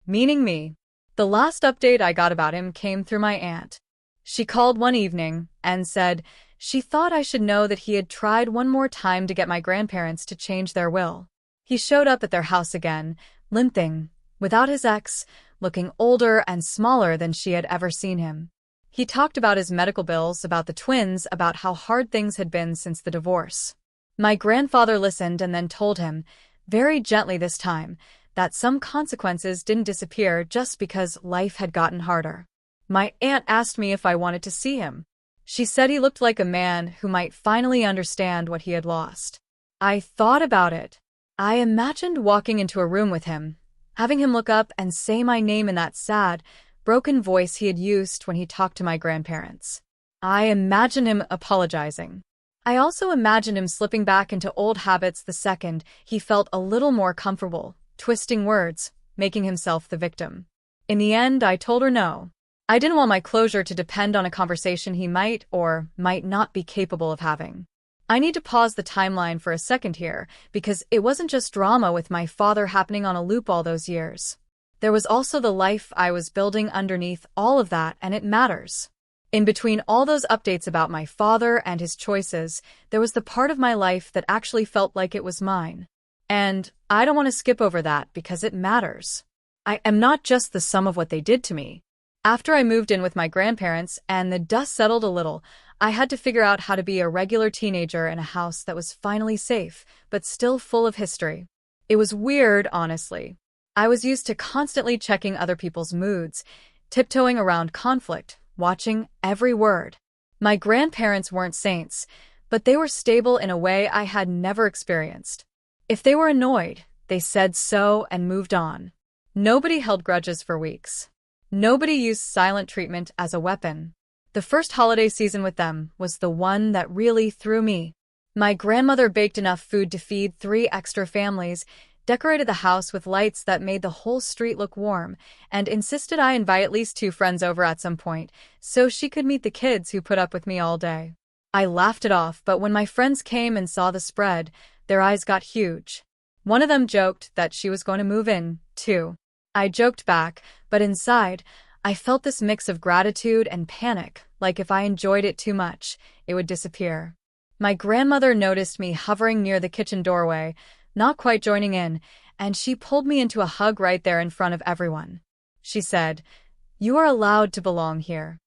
Meaning me. The last update I got about him came through my aunt. She called one evening and said she thought I should know that he had tried one more time to get my grandparents to change their will. He showed up at their house again, limping, without his ex, looking older and smaller than she had ever seen him. He talked about his medical bills, about the twins, about how hard things had been since the divorce. My grandfather listened and then told him, very gently this time, that some consequences didn't disappear just because life had gotten harder. My aunt asked me if I wanted to see him. She said he looked like a man who might finally understand what he had lost. I thought about it. I imagined walking into a room with him, having him look up and say my name in that sad, broken voice he had used when he talked to my grandparents. I imagined him apologizing. I also imagined him slipping back into old habits the second he felt a little more comfortable, twisting words, making himself the victim. In the end, I told her no. I didn't want my closure to depend on a conversation he might or might not be capable of having. I need to pause the timeline for a second here, because it wasn't just drama with my father happening on a loop all those years. There was also the life I was building underneath all of that, and it matters. In between all those updates about my father and his choices, there was the part of my life that actually felt like it was mine. And I don't want to skip over that because it matters. I am not just the sum of what they did to me. After I moved in with my grandparents and the dust settled a little, I had to figure out how to be a regular teenager in a house that was finally safe, but still full of history. It was weird, honestly. I was used to constantly checking other people's moods, tiptoeing around conflict, watching every word. My grandparents weren't saints, but they were stable in a way I had never experienced. If they were annoyed, they said so and moved on. Nobody held grudges for weeks. Nobody used silent treatment as a weapon. The first holiday season with them was the one that really threw me. My grandmother baked enough food to feed 3 extra families, decorated the house with lights that made the whole street look warm, and insisted I invite at least 2 friends over at some point, so she could meet the kids who put up with me all day. I laughed it off, but when my friends came and saw the spread, their eyes got huge. One of them joked that she was going to move in, too. I joked back, but inside, I felt this mix of gratitude and panic, like if I enjoyed it too much, it would disappear. My grandmother noticed me hovering near the kitchen doorway, not quite joining in, and she pulled me into a hug right there in front of everyone. She said, "You are allowed to belong here."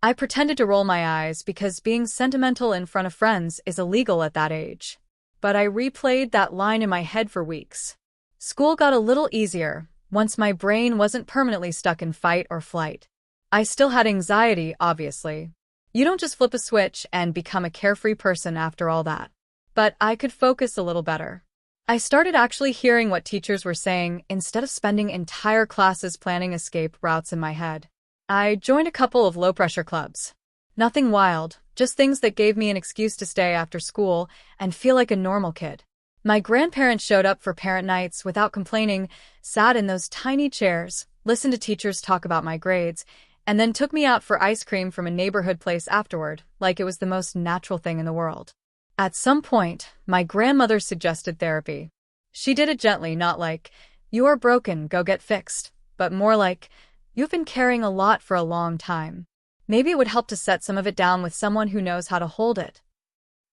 I pretended to roll my eyes because being sentimental in front of friends is illegal at that age. But I replayed that line in my head for weeks. School got a little easier once my brain wasn't permanently stuck in fight or flight. I still had anxiety, obviously. You don't just flip a switch and become a carefree person after all that. But I could focus a little better. I started actually hearing what teachers were saying instead of spending entire classes planning escape routes in my head. I joined a couple of low-pressure clubs. Nothing wild, just things that gave me an excuse to stay after school and feel like a normal kid. My grandparents showed up for parent nights without complaining, sat in those tiny chairs, listened to teachers talk about my grades, and then took me out for ice cream from a neighborhood place afterward, like it was the most natural thing in the world. At some point, my grandmother suggested therapy. She did it gently, not like, "You are broken, go get fixed," but more like, "You've been carrying a lot for a long time. Maybe it would help to set some of it down with someone who knows how to hold it."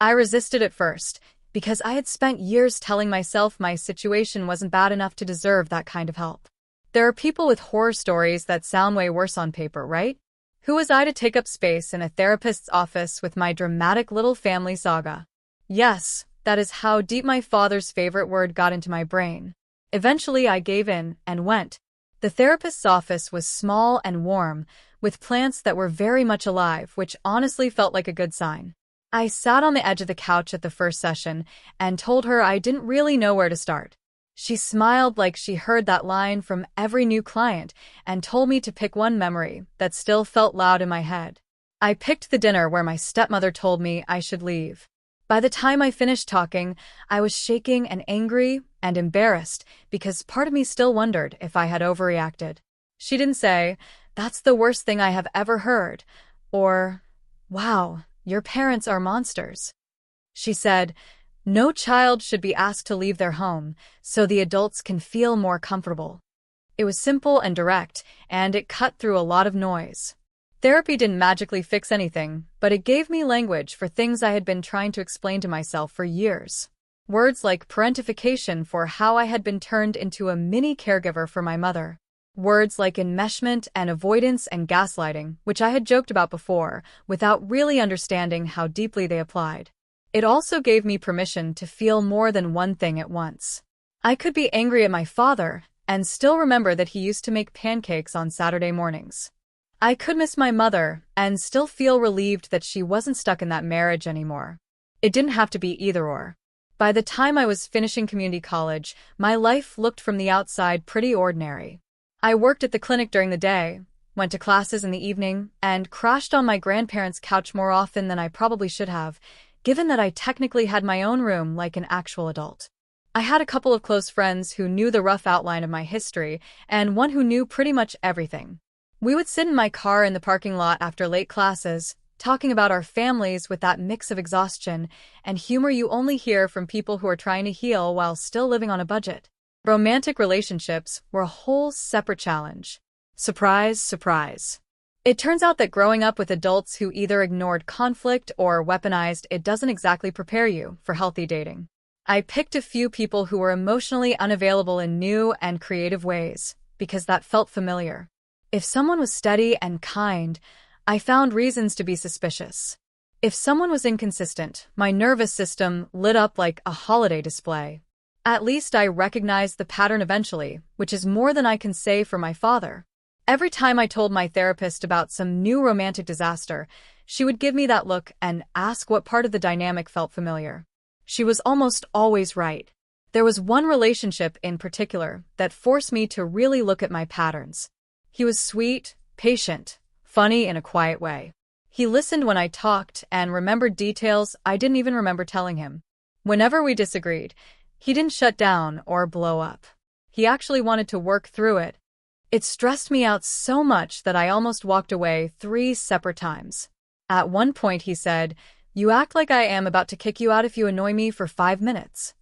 I resisted at first, because I had spent years telling myself my situation wasn't bad enough to deserve that kind of help. There are people with horror stories that sound way worse on paper, right? Who was I to take up space in a therapist's office with my dramatic little family saga? Yes, that is how deep my father's favorite word got into my brain. Eventually, I gave in and went. The therapist's office was small and warm, with plants that were very much alive, which honestly felt like a good sign. I sat on the edge of the couch at the first session and told her I didn't really know where to start. She smiled like she heard that line from every new client and told me to pick one memory that still felt loud in my head. I picked the dinner where my stepmother told me I should leave. By the time I finished talking, I was shaking and angry and embarrassed because part of me still wondered if I had overreacted. She didn't say, "That's the worst thing I have ever heard," or, "Wow, your parents are monsters." She said, "No child should be asked to leave their home, so the adults can feel more comfortable." It was simple and direct, and it cut through a lot of noise. Therapy didn't magically fix anything, but it gave me language for things I had been trying to explain to myself for years. Words like parentification for how I had been turned into a mini caregiver for my mother. Words like enmeshment and avoidance and gaslighting, which I had joked about before, without really understanding how deeply they applied. It also gave me permission to feel more than one thing at once. I could be angry at my father and still remember that he used to make pancakes on Saturday mornings. I could miss my mother and still feel relieved that she wasn't stuck in that marriage anymore. It didn't have to be either or. By the time I was finishing community college, my life looked from the outside pretty ordinary. I worked at the clinic during the day, went to classes in the evening, and crashed on my grandparents' couch more often than I probably should have, given that I technically had my own room like an actual adult. I had a couple of close friends who knew the rough outline of my history, and one who knew pretty much everything. We would sit in my car in the parking lot after late classes, talking about our families with that mix of exhaustion and humor you only hear from people who are trying to heal while still living on a budget. Romantic relationships were a whole separate challenge. Surprise, surprise. It turns out that growing up with adults who either ignored conflict or weaponized it doesn't exactly prepare you for healthy dating. I picked a few people who were emotionally unavailable in new and creative ways, because that felt familiar. If someone was steady and kind, I found reasons to be suspicious. If someone was inconsistent, my nervous system lit up like a holiday display. At least I recognized the pattern eventually, which is more than I can say for my father. Every time I told my therapist about some new romantic disaster, she would give me that look and ask what part of the dynamic felt familiar. She was almost always right. There was one relationship in particular that forced me to really look at my patterns. He was sweet, patient, funny in a quiet way. He listened when I talked and remembered details I didn't even remember telling him. Whenever we disagreed, he didn't shut down or blow up. He actually wanted to work through it. It stressed me out so much that I almost walked away 3 separate times. At one point he said, "You act like I am about to kick you out if you annoy me for 5 minutes."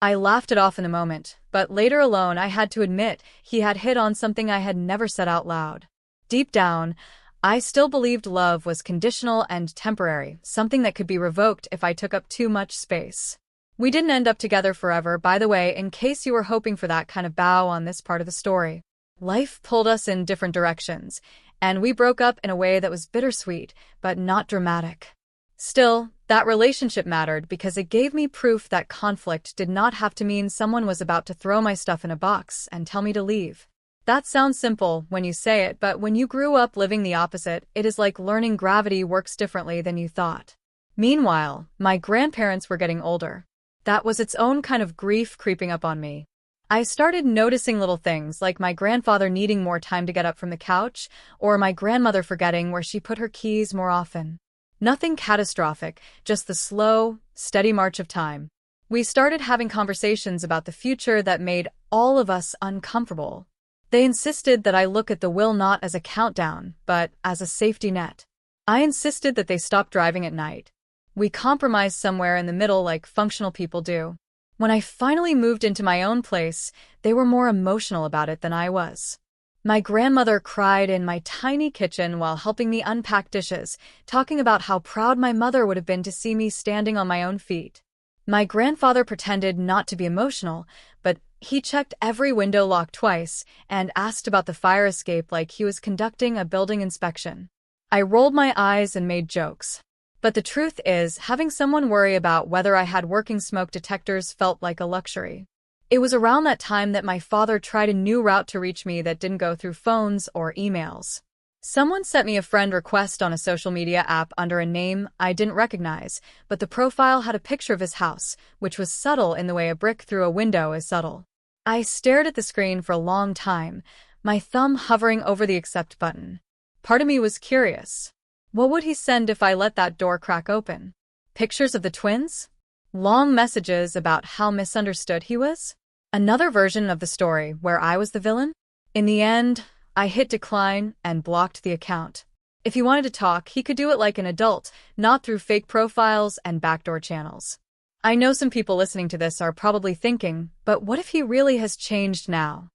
I laughed it off in a moment, but later alone I had to admit he had hit on something I had never said out loud. Deep down, I still believed love was conditional and temporary, something that could be revoked if I took up too much space. We didn't end up together forever, by the way, in case you were hoping for that kind of bow on this part of the story. Life pulled us in different directions, and we broke up in a way that was bittersweet, but not dramatic. Still, that relationship mattered because it gave me proof that conflict did not have to mean someone was about to throw my stuff in a box and tell me to leave. That sounds simple when you say it, but when you grew up living the opposite, it is like learning gravity works differently than you thought. Meanwhile, my grandparents were getting older. That was its own kind of grief creeping up on me. I started noticing little things like my grandfather needing more time to get up from the couch, or my grandmother forgetting where she put her keys more often. Nothing catastrophic, just the slow, steady march of time. We started having conversations about the future that made all of us uncomfortable. They insisted that I look at the will not as a countdown, but as a safety net. I insisted that they stop driving at night. We compromised somewhere in the middle like functional people do. When I finally moved into my own place, they were more emotional about it than I was. My grandmother cried in my tiny kitchen while helping me unpack dishes, talking about how proud my mother would have been to see me standing on my own feet. My grandfather pretended not to be emotional, but he checked every window lock twice and asked about the fire escape like he was conducting a building inspection. I rolled my eyes and made jokes. But the truth is, having someone worry about whether I had working smoke detectors felt like a luxury. It was around that time that my father tried a new route to reach me that didn't go through phones or emails. Someone sent me a friend request on a social media app under a name I didn't recognize, but the profile had a picture of his house, which was subtle in the way a brick through a window is subtle. I stared at the screen for a long time, my thumb hovering over the accept button. Part of me was curious. What would he send if I let that door crack open? Pictures of the twins? Long messages about how misunderstood he was? Another version of the story where I was the villain? In the end, I hit decline and blocked the account. If he wanted to talk, he could do it like an adult, not through fake profiles and backdoor channels. I know some people listening to this are probably thinking, but what if he really has changed now?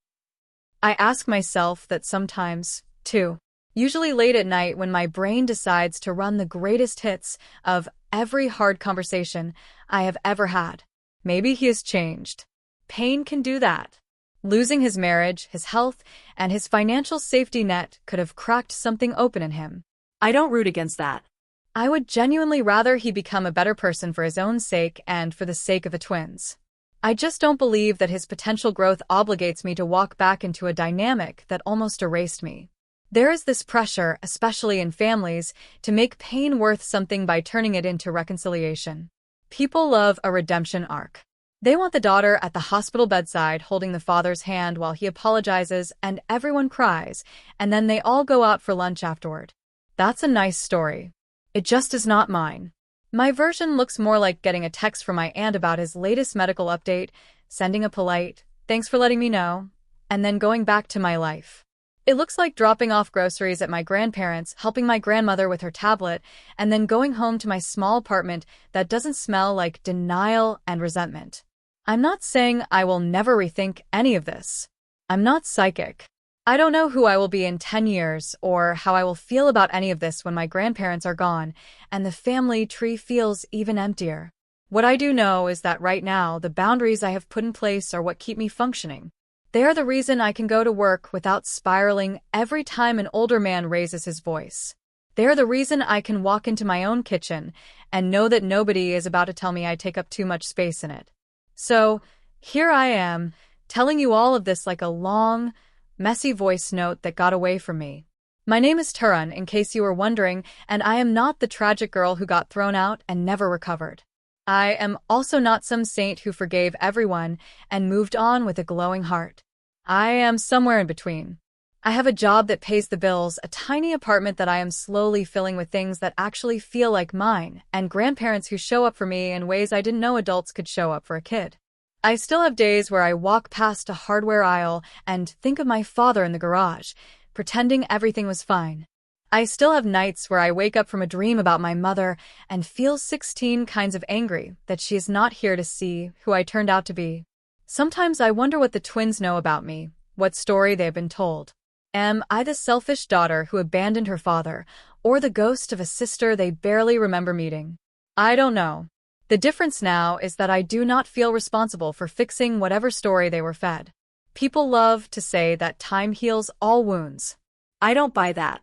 I ask myself that sometimes, too. Usually late at night when my brain decides to run the greatest hits of every hard conversation I have ever had. Maybe he has changed. Pain can do that. Losing his marriage, his health, and his financial safety net could have cracked something open in him. I don't root against that. I would genuinely rather he become a better person for his own sake and for the sake of the twins. I just don't believe that his potential growth obligates me to walk back into a dynamic that almost erased me. There is this pressure, especially in families, to make pain worth something by turning it into reconciliation. People love a redemption arc. They want the daughter at the hospital bedside holding the father's hand while he apologizes and everyone cries, and then they all go out for lunch afterward. That's a nice story. It just is not mine. My version looks more like getting a text from my aunt about his latest medical update, sending a polite, "Thanks for letting me know," and then going back to my life. It looks like dropping off groceries at my grandparents', helping my grandmother with her tablet, and then going home to my small apartment that doesn't smell like denial and resentment. I'm not saying I will never rethink any of this. I'm not psychic. I don't know who I will be in 10 years or how I will feel about any of this when my grandparents are gone and the family tree feels even emptier. What I do know is that right now, the boundaries I have put in place are what keep me functioning. They are the reason I can go to work without spiraling every time an older man raises his voice. They are the reason I can walk into my own kitchen and know that nobody is about to tell me I take up too much space in it. So, here I am, telling you all of this like a long, messy voice note that got away from me. My name is Turan, in case you were wondering, and I am not the tragic girl who got thrown out and never recovered. I am also not some saint who forgave everyone and moved on with a glowing heart. I am somewhere in between. I have a job that pays the bills, a tiny apartment that I am slowly filling with things that actually feel like mine, and grandparents who show up for me in ways I didn't know adults could show up for a kid. I still have days where I walk past a hardware aisle and think of my father in the garage, pretending everything was fine. I still have nights where I wake up from a dream about my mother and feel 16 kinds of angry that she is not here to see who I turned out to be. Sometimes I wonder what the twins know about me, what story they have been told. Am I the selfish daughter who abandoned her father, or the ghost of a sister they barely remember meeting? I don't know. The difference now is that I do not feel responsible for fixing whatever story they were fed. People love to say that time heals all wounds. I don't buy that.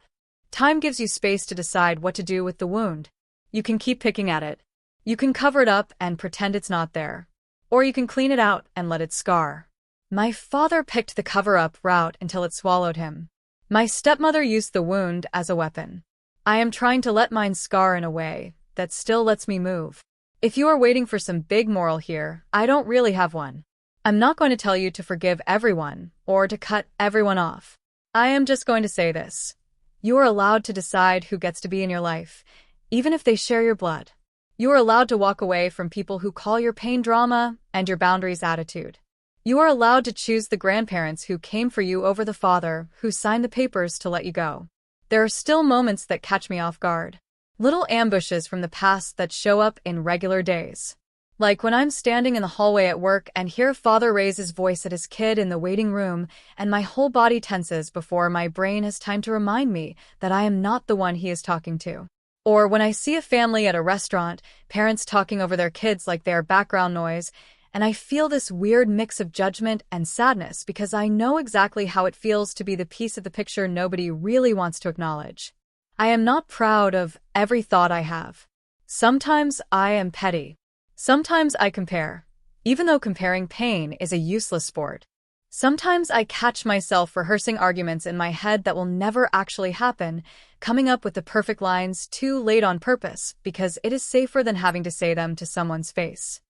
Time gives you space to decide what to do with the wound. You can keep picking at it. You can cover it up and pretend it's not there. Or you can clean it out and let it scar. My father picked the cover-up route until it swallowed him. My stepmother used the wound as a weapon. I am trying to let mine scar in a way that still lets me move. If you are waiting for some big moral here, I don't really have one. I'm not going to tell you to forgive everyone or to cut everyone off. I am just going to say this. You are allowed to decide who gets to be in your life, even if they share your blood. You are allowed to walk away from people who call your pain drama and your boundaries attitude. You are allowed to choose the grandparents who came for you over the father who signed the papers to let you go. There are still moments that catch me off guard. Little ambushes from the past that show up in regular days. Like when I'm standing in the hallway at work and hear father raise his voice at his kid in the waiting room, and my whole body tenses before my brain has time to remind me that I am not the one he is talking to. Or when I see a family at a restaurant, parents talking over their kids like they are background noise, and I feel this weird mix of judgment and sadness because I know exactly how it feels to be the piece of the picture nobody really wants to acknowledge. I am not proud of every thought I have. Sometimes I am petty. Sometimes I compare, even though comparing pain is a useless sport. Sometimes I catch myself rehearsing arguments in my head that will never actually happen, coming up with the perfect lines too late on purpose because it is safer than having to say them to someone's face.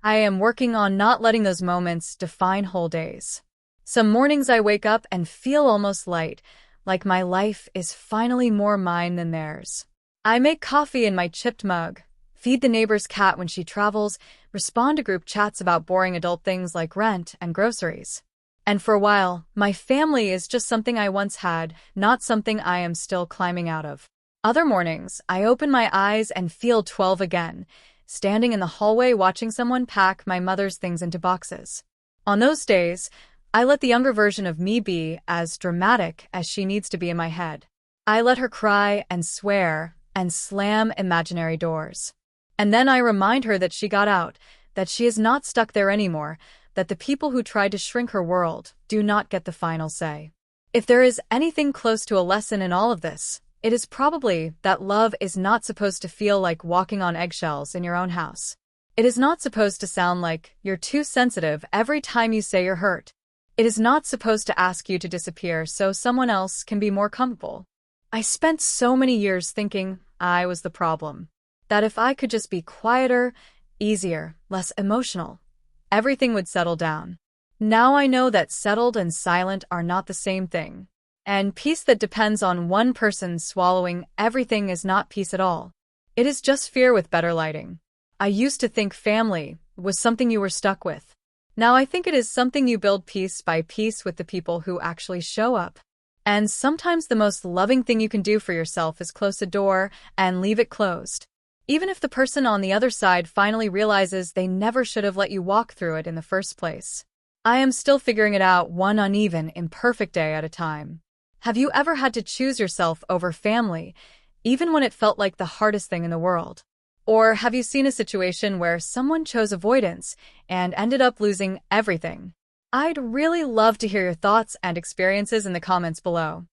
I am working on not letting those moments define whole days. Some mornings I wake up and feel almost light, like my life is finally more mine than theirs. I make coffee in my chipped mug, feed the neighbor's cat when she travels, respond to group chats about boring adult things like rent and groceries. And for a while, my family is just something I once had, not something I am still climbing out of. Other mornings, I open my eyes and feel 12 again, standing in the hallway watching someone pack my mother's things into boxes. On those days, I let the younger version of me be as dramatic as she needs to be in my head. I let her cry and swear and slam imaginary doors. And then I remind her that she got out, that she is not stuck there anymore, that the people who tried to shrink her world do not get the final say. If there is anything close to a lesson in all of this, it is probably that love is not supposed to feel like walking on eggshells in your own house. It is not supposed to sound like you're too sensitive every time you say you're hurt. It is not supposed to ask you to disappear so someone else can be more comfortable. I spent so many years thinking I was the problem. That if I could just be quieter, easier, less emotional, everything would settle down. Now I know that settled and silent are not the same thing. And peace that depends on one person swallowing everything is not peace at all. It is just fear with better lighting. I used to think family was something you were stuck with. Now I think it is something you build piece by piece with the people who actually show up. And sometimes the most loving thing you can do for yourself is close a door and leave it closed. Even if the person on the other side finally realizes they never should have let you walk through it in the first place. I am still figuring it out one uneven, imperfect day at a time. Have you ever had to choose yourself over family, even when it felt like the hardest thing in the world? Or have you seen a situation where someone chose avoidance and ended up losing everything? I'd really love to hear your thoughts and experiences in the comments below.